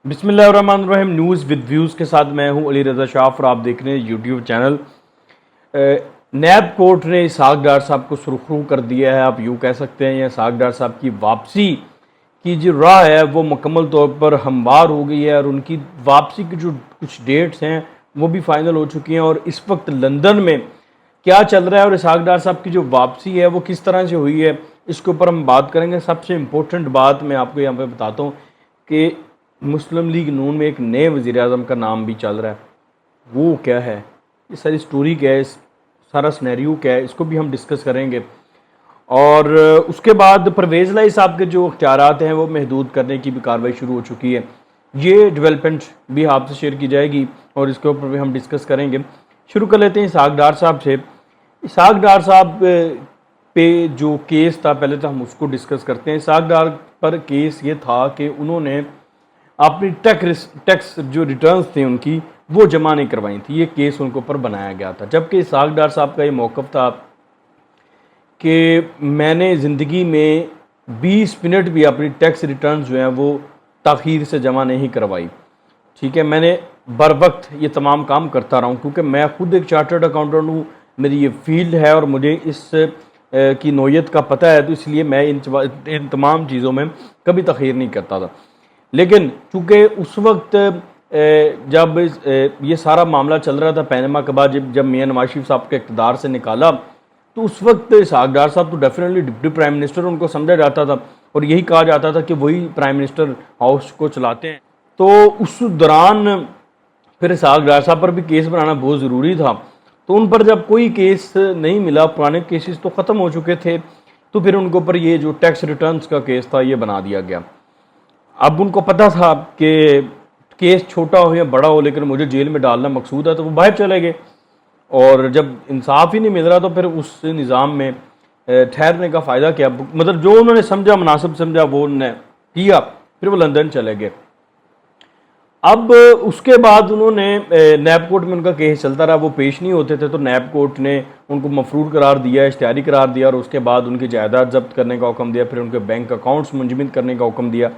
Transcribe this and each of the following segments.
بسم اللہ الرحمن الرحیم، نیوز ود ویوز کے ساتھ میں ہوں علی رضا شاہ اور آپ دیکھ رہے ہیں یوٹیوب چینل۔ نیب کورٹ نے اسحاق ڈار صاحب کو سرخرو کر دیا ہے، آپ یوں کہہ سکتے ہیں۔ اسحاق ڈار صاحب کی واپسی کی جو راہ ہے وہ مکمل طور پر ہموار ہو گئی ہے، اور ان کی واپسی کی جو کچھ ڈیٹس ہیں وہ بھی فائنل ہو چکی ہیں۔ اور اس وقت لندن میں کیا چل رہا ہے اور اسحاق ڈار صاحب کی جو واپسی ہے وہ کس طرح سے ہوئی ہے، اس کے اوپر ہم بات کریں گے۔ سب سے امپورٹنٹ بات میں آپ کو یہاں پہ بتاتا ہوں کہ مسلم لیگ نون میں ایک نئے وزیر اعظم کا نام بھی چل رہا ہے۔ وہ کیا ہے، یہ ساری سٹوری کیا ہے، سارا سنیریو کیا ہے، اس کو بھی ہم ڈسکس کریں گے۔ اور اس کے بعد پرویز الہی صاحب کے جو اختیارات ہیں وہ محدود کرنے کی بھی کارروائی شروع ہو چکی ہے۔ یہ ڈیولپمنٹ بھی آپ سے شیئر کی جائے گی اور اس کے اوپر بھی ہم ڈسکس کریں گے۔ شروع کر لیتے ہیں اسحاق ڈار صاحب سے۔ اسحاق ڈار صاحب پہ جو کیس تھا، پہلے تو ہم اس کو ڈسکس کرتے ہیں۔ اسحاق ڈار پر کیس یہ تھا کہ انہوں نے اپنی ٹیکس جو ریٹرنز تھے ان کی وہ جمع نہیں کروائی تھی، یہ کیس ان کے اوپر بنایا گیا تھا۔ جبکہ اسحاق ڈار صاحب کا یہ موقف تھا کہ میں نے زندگی میں 20 منٹ بھی اپنی ٹیکس ریٹرنز جو ہیں وہ تاخیر سے جمع نہیں کروائی، ٹھیک ہے۔ میں نے بر وقت یہ تمام کام کرتا رہا ہوں، کیونکہ میں خود ایک چارٹرڈ اکاؤنٹنٹ ہوں، میری یہ فیلڈ ہے اور مجھے اس کی نوعیت کا پتہ ہے، تو اس لیے میں ان تمام چیزوں میں کبھی تاخیر نہیں کرتا تھا۔ لیکن چونکہ اس وقت جب یہ سارا معاملہ چل رہا تھا پینما کے بعد، جب میاں نواز شریف صاحب کے اقتدار سے نکالا، تو اس وقت اسحاق ڈار صاحب تو ڈیفینیٹلی ڈپٹی پرائم منسٹر ان کو سمجھا جاتا تھا، اور یہی کہا جاتا تھا کہ وہی پرائم منسٹر ہاؤس کو چلاتے ہیں۔ تو اس دوران پھر اسحاق ڈار صاحب پر بھی کیس بنانا بہت ضروری تھا۔ تو ان پر جب کوئی کیس نہیں ملا، پرانے کیسز تو ختم ہو چکے تھے، تو پھر ان کے اوپر یہ جو ٹیکس ریٹرنز کا کیس تھا یہ بنا دیا گیا۔ اب ان کو پتہ تھا کہ کیس چھوٹا ہو یا بڑا ہو، لیکن مجھے جیل میں ڈالنا مقصود ہے، تو وہ باہر چلے گئے۔ اور جب انصاف ہی نہیں مل رہا تو پھر اس نظام میں ٹھہرنے کا فائدہ کیا، مطلب جو انہوں نے سمجھا، مناسب سمجھا، وہ انہوں نے کیا، پھر وہ لندن چلے گئے۔ اب اس کے بعد انہوں نے نیب کورٹ میں ان کا کیس چلتا رہا، وہ پیش نہیں ہوتے تھے، تو نیب کورٹ نے ان کو مفرور قرار دیا، اشتہاری قرار دیا، اور اس کے بعد ان کی جائیداد ضبط کرنے کا حکم دیا، پھر ان کے بینک اکاؤنٹس منجمد کرنے کا حکم دیا۔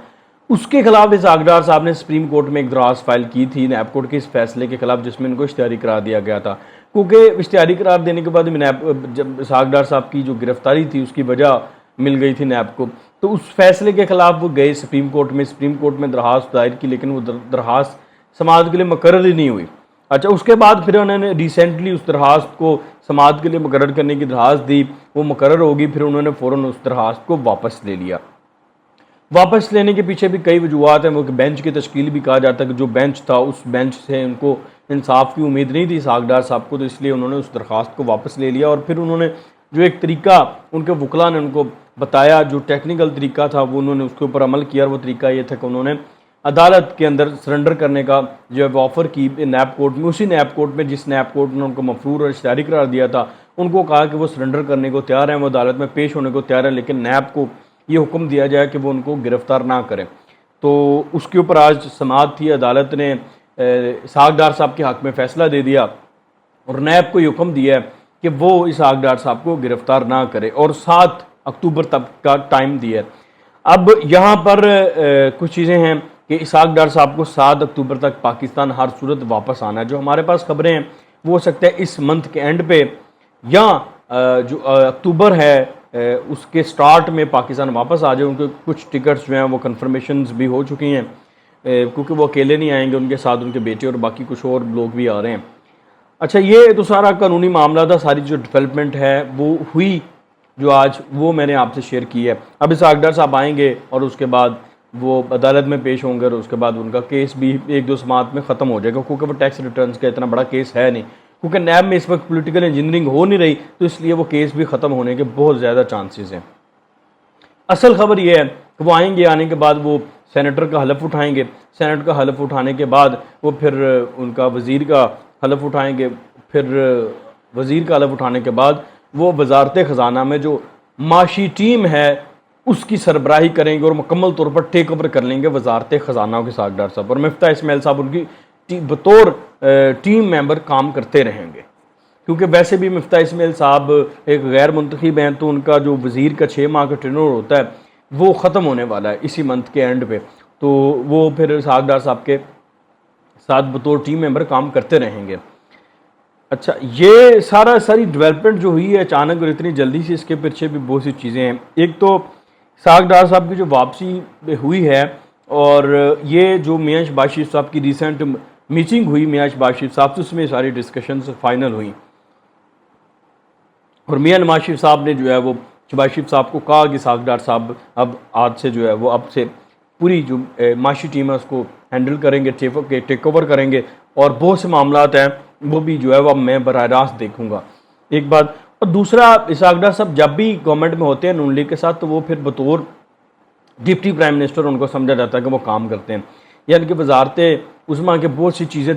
اس کے خلاف اسحاق ڈار صاحب نے سپریم کورٹ میں ایک درخواست فائل کی تھی نیب کورٹ کے اس فیصلے کے خلاف، جس میں ان کو اشتہاری قرار دیا گیا تھا۔ کیونکہ اشتہاری قرار دینے کے بعد جب اسحاق ڈار صاحب کی جو گرفتاری تھی اس کی وجہ مل گئی تھی نیب کو، تو اس فیصلے کے خلاف وہ گئے سپریم کورٹ میں درخواست دائر کی، لیکن وہ درخواست سماعت کے لیے مقرر ہی نہیں ہوئی۔ اچھا، اس کے بعد پھر انہوں نے ریسنٹلی اس درخواست کو سماعت کے لیے مقرر کرنے کی درخواست دی، وہ مقرر ہوگی، پھر انہوں نے فوراً اس درخواست کو واپس لے لیا۔ واپس لینے کے پیچھے بھی کئی وجوہات ہیں، وہ کہ بینچ کی تشکیل بھی کہا جاتا ہے کہ جو بینچ تھا اس بینچ سے ان کو انصاف کی امید نہیں تھی اسحاق ڈار صاحب کو، تو اس لیے انہوں نے اس درخواست کو واپس لے لیا۔ اور پھر انہوں نے جو ایک طریقہ ان کے وکلاء نے ان کو بتایا، جو ٹیکنیکل طریقہ تھا، وہ انہوں نے اس کے اوپر عمل کیا، اور وہ طریقہ یہ تھا کہ انہوں نے عدالت کے اندر سرنڈر کرنے کا جو ہے آفر کی نیب کورٹ میں، اسی نیب کورٹ میں جس نیب کورٹ نے ان کو مفرور اور اشتہاری قرار دیا تھا، ان کو کہا کہ وہ سرنڈر کرنے کو تیار ہیں، وہ عدالت میں پیش ہونے کو تیار ہیں، لیکن نیب کو یہ حکم دیا جائے کہ وہ ان کو گرفتار نہ کریں۔ تو اس کے اوپر آج سماعت تھی، عدالت نے اسحاق ڈار صاحب کے حق میں فیصلہ دے دیا، اور نیب کو یہ حکم دیا ہے کہ وہ اسحاق ڈار صاحب کو گرفتار نہ کرے، اور 7 اکتوبر تک کا ٹائم دیا ہے۔ اب یہاں پر کچھ چیزیں ہیں کہ اسحاق ڈار صاحب کو 7 اکتوبر تک پاکستان ہر صورت واپس آنا ہے۔ جو ہمارے پاس خبریں ہیں وہ ہو سکتا ہے اس منتھ کے اینڈ پہ یا جو اکتوبر ہے اس کے سٹارٹ میں پاکستان واپس آ جائے۔ ان کے کچھ ٹکٹس جو ہیں وہ کنفرمیشنز بھی ہو چکی ہیں، کیونکہ وہ اکیلے نہیں آئیں گے، ان کے ساتھ ان کے بیٹے اور باقی کچھ اور لوگ بھی آ رہے ہیں۔ اچھا، یہ تو سارا قانونی معاملہ تھا، ساری جو ڈیولپمنٹ ہے وہ ہوئی جو آج، وہ میں نے آپ سے شیئر کی ہے۔ اب اسحاق ڈار صاحب آئیں گے اور اس کے بعد وہ عدالت میں پیش ہوں گے، اور اس کے بعد ان کا کیس بھی 1-2 سماعت میں ختم ہو جائے گا، کیونکہ وہ ٹیکس ریٹرنز کا اتنا بڑا کیس ہے نہیں، کیونکہ نیب میں اس وقت پولیٹیکل انجینئرنگ ہو نہیں رہی، تو اس لیے وہ کیس بھی ختم ہونے کے بہت زیادہ چانسز ہیں۔ اصل خبر یہ ہے کہ وہ آئیں گے، آنے کے بعد وہ سینیٹر کا حلف اٹھائیں گے، سینٹ کا حلف اٹھانے کے بعد وہ پھر ان کا وزیر کا حلف اٹھائیں گے، پھر وزیر کا حلف اٹھانے کے بعد وہ وزارت خزانہ میں جو معاشی ٹیم ہے اس کی سربراہی کریں گے، اور مکمل طور پر ٹیک اوور کر لیں گے وزارت خزانہ کے اسحاق ڈار صاحب، اور مفتاح اسماعیل صاحب ان کی بطور ٹیم ممبر کام کرتے رہیں گے، کیونکہ ویسے بھی مفتاح اسماعیل صاحب ایک غیر منتخب ہیں، تو ان کا جو وزیر کا 6 ماہ کا ٹینور ہوتا ہے وہ ختم ہونے والا ہے اسی منتھ کے اینڈ پہ، تو وہ پھر اسحاق ڈار صاحب کے ساتھ بطور ٹیم ممبر کام کرتے رہیں گے۔ اچھا، یہ ساری ڈیولپمنٹ جو ہوئی ہے اچانک اور اتنی جلدی سے، اس کے پیچھے بھی بہت سی چیزیں ہیں۔ ایک تو اسحاق ڈار صاحب کی جو واپسی ہوئی ہے، اور یہ جو میاں شہباز شریف صاحب کی ریسنٹ میٹنگ ہوئی میاں شہباز شریف صاحب سے، اس میں ساری ڈسکشنز فائنل ہوئیں، اور میاں نواز شریف صاحب نے جو ہے وہ شہباز شریف صاحب کو کہا کہ اسحاق ڈار صاحب اب آج سے جو ہے وہ اب سے پوری جو معاشی ٹیم ہے اس کو ہینڈل کریں گے، ٹیک اوور کریں گے، اور بہت سے معاملات ہیں وہ بھی جو ہے وہ میں براہ راست دیکھوں گا، ایک بات۔ اور دوسرا، اسحاق ڈار صاحب جب بھی گورنمنٹ میں ہوتے ہیں نون لیگ کے ساتھ، تو وہ پھر بطور ڈپٹی پرائم منسٹر ان کو سمجھا جاتا ہے کہ وہ کام کرتے ہیں، یعنی کہ وزارت عظمیٰ کے بہت سی چیزیں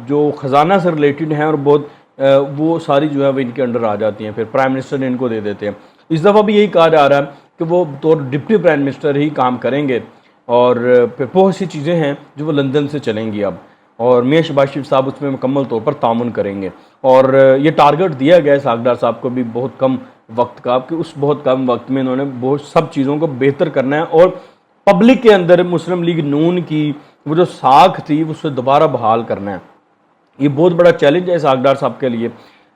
جو خزانہ سے ریلیٹڈ ہیں، اور بہت وہ ساری جو ہے وہ ان کے انڈر آ جاتی ہیں، پھر پرائم منسٹر نے ان کو دے دیتے ہیں۔ اس دفعہ بھی یہی کہا جا رہا ہے کہ وہ بطور ڈپٹی پرائم منسٹر ہی کام کریں گے، اور پھر بہت سی چیزیں ہیں جو وہ لندن سے چلیں گی اب، اور میاں شہباز شریف صاحب اس میں مکمل طور پر تعاون کریں گے، اور یہ ٹارگٹ دیا گیا ہے اسحاق ڈار صاحب کو بھی بہت کم وقت کا، کہ اس بہت کم وقت میں انہوں نے بہت سب چیزوں کو بہتر کرنا ہے، اور پبلک کے اندر مسلم لیگ نون کی وہ جو ساکھ تھی اسے دوبارہ بحال کرنا ہے۔ یہ بہت بڑا چیلنج ہے اسحاق ڈار صاحب کے لیے،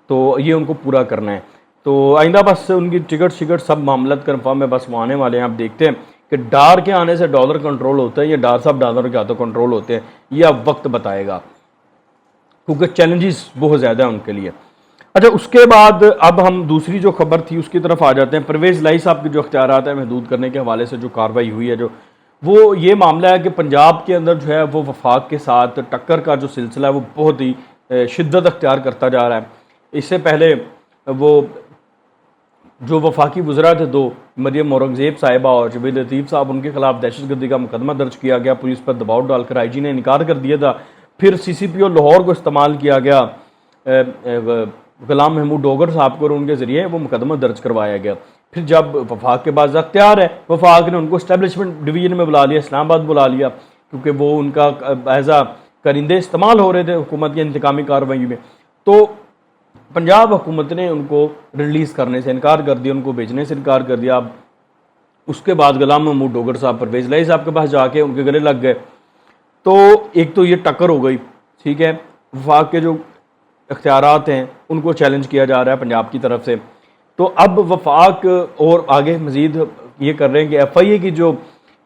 تو یہ ان کو پورا کرنا ہے۔ تو آئندہ بس ان کی ٹکٹ سب معاملات کنفرم ہے، بس وہ آنے والے ہیں۔ آپ دیکھتے ہیں کہ ڈار کے آنے سے ڈالر کنٹرول ہوتا ہے یا ڈار صاحب ڈالر کے ہاتھوں کنٹرول ہوتے ہیں، یہ اب وقت بتائے گا، کیونکہ چیلنجز بہت زیادہ ہیں ان کے لیے۔ اچھا، اس کے بعد اب ہم دوسری جو خبر تھی اس کی طرف آ جاتے ہیں۔ پرویز لائی صاحب کے جو اختیارات ہیں محدود کرنے کے حوالے سے جو کارروائی ہوئی ہے، جو وہ یہ معاملہ ہے کہ پنجاب کے اندر جو ہے وہ وفاق کے ساتھ ٹکر کا جو سلسلہ ہے وہ بہت ہی شدت اختیار کرتا جا رہا ہے۔ اس سے پہلے وہ جو وفاقی وزراء تھے دو، مریم اورنگزیب صاحبہ اور جوید لطیف صاحب، ان کے خلاف دہشت گردی کا مقدمہ درج کیا گیا، پولیس پر دباؤ ڈال کر آئی جی نے انکار کر دیا تھا۔ پھر سی سی پی او لاہور کو استعمال کیا گیا غلام محمود ڈوگر صاحب کو، اور ان کے ذریعے وہ مقدمہ درج کروایا گیا۔ پھر جب وفاق کے بعد اختیار ہے، وفاق نے ان کو اسٹیبلشمنٹ ڈویژن میں بلا لیا، اسلام آباد بلا لیا، کیونکہ وہ ان کا ایز اے کرندے استعمال ہو رہے تھے حکومت کی انتقامی کارروائی میں۔ تو پنجاب حکومت نے ان کو ریلیز کرنے سے انکار کر دیا، ان کو بھیجنے سے انکار کر دیا۔ اب اس کے بعد غلام محمود ڈوگر صاحب پرویز لائی صاحب کے پاس جا کے ان کے گلے لگ گئے۔ تو ایک تو یہ ٹکر ہو گئی، ٹھیک ہے، وفاق کے جو اختیارات ہیں ان کو چیلنج کیا جا رہا ہے پنجاب کی طرف سے۔ تو اب وفاق اور آگے مزید یہ کر رہے ہیں کہ ایف آئی اے کی جو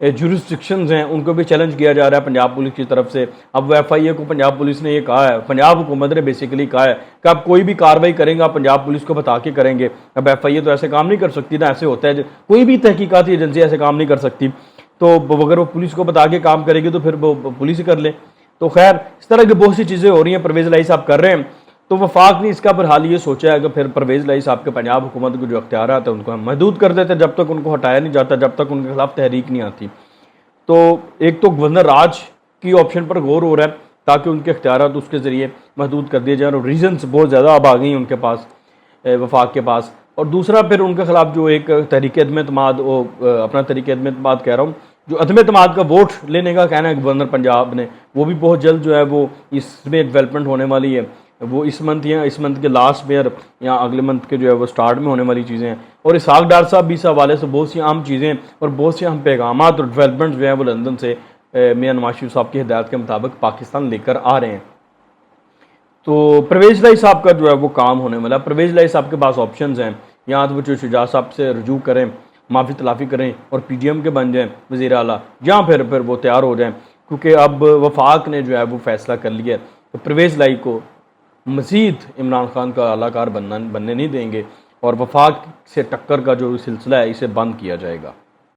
جورسڈکشنز ہیں ان کو بھی چیلنج کیا جا رہا ہے پنجاب پولیس کی طرف سے۔ اب وہ ایف آئی اے کو پنجاب پولیس نے یہ کہا ہے، پنجاب حکومت نے بیسیکلی کہا ہے کہ آپ کوئی بھی کارروائی کریں گے آپ پنجاب پولیس کو بتا کے کریں گے۔ اب ایف آئی اے تو ایسے کام نہیں کر سکتی نا، ایسے ہوتا ہے کوئی بھی تحقیقاتی ایجنسی ایسے کام نہیں کر سکتی، تو اگر وہ پولیس کو بتا کے کام کرے گی تو پھر وہ پولیس ہی کر لے۔ تو خیر اس طرح کی بہت سی چیزیں ہو رہی ہیں، پرویز لائی صاحب کر رہے ہیں۔ تو وفاق نے اس کا پھر حال یہ سوچا ہے کہ پھر پرویز لائی صاحب کے پنجاب حکومت کے جو اختیارات ہیں ان کو ہم محدود کر دیتے جب تک ان کو ہٹایا نہیں جاتا، جب تک ان کے خلاف تحریک نہیں آتی۔ تو ایک تو گورنر راج کی آپشن پر غور ہو رہا ہے تاکہ ان کے اختیارات اس کے ذریعے محدود کر دیے جائیں، اور ریزنز بہت زیادہ اب آ گئی ہیں ان کے پاس، وفاق کے پاس۔ اور دوسرا پھر ان کے خلاف جو ایک تحریک عدم اعتماد، اپنا تحریک عدم اعتماد کہہ رہا ہوں، جو عدم اعتماد کا ووٹ لینے کا کہنا ہے گورنر پنجاب نے، وہ بھی بہت جلد جو ہے وہ اس میں ڈیولپمنٹ ہونے والی ہے۔ وہ اس منتھ یا اس منتھ کے لاسٹ میں یا اگلے منتھ کے جو ہے وہ سٹارٹ میں ہونے والی چیزیں ہیں۔ اور اسحاق ڈار صاحب بھی اس حوالے سے بہت سی اہم چیزیں اور بہت سے اہم پیغامات اور ڈیولپمنٹ جو ہیں وہ لندن سے میاں نواز شریف صاحب کی ہدایت کے مطابق پاکستان لے کر آ رہے ہیں۔ تو پرویز لائی صاحب کا جو ہے وہ کام ہونے والا ہے۔ پرویز لائی صاحب کے پاس آپشنز ہیں، یہاں تو وہ شجاع صاحب سے رجوع کریں، معافی تلافی کریں اور پی ڈی ایم کے بن جائیں وزیر اعلیٰ، جہاں پھر وہ تیار ہو جائیں، کیونکہ اب وفاق نے جو ہے وہ فیصلہ کر لیا ہے کہ پرویز لائی کو مزید عمران خان کا اعلیٰ کار بننے نہیں دیں گے، اور وفاق سے ٹکر کا جو سلسلہ ہے اسے بند کیا جائے گا۔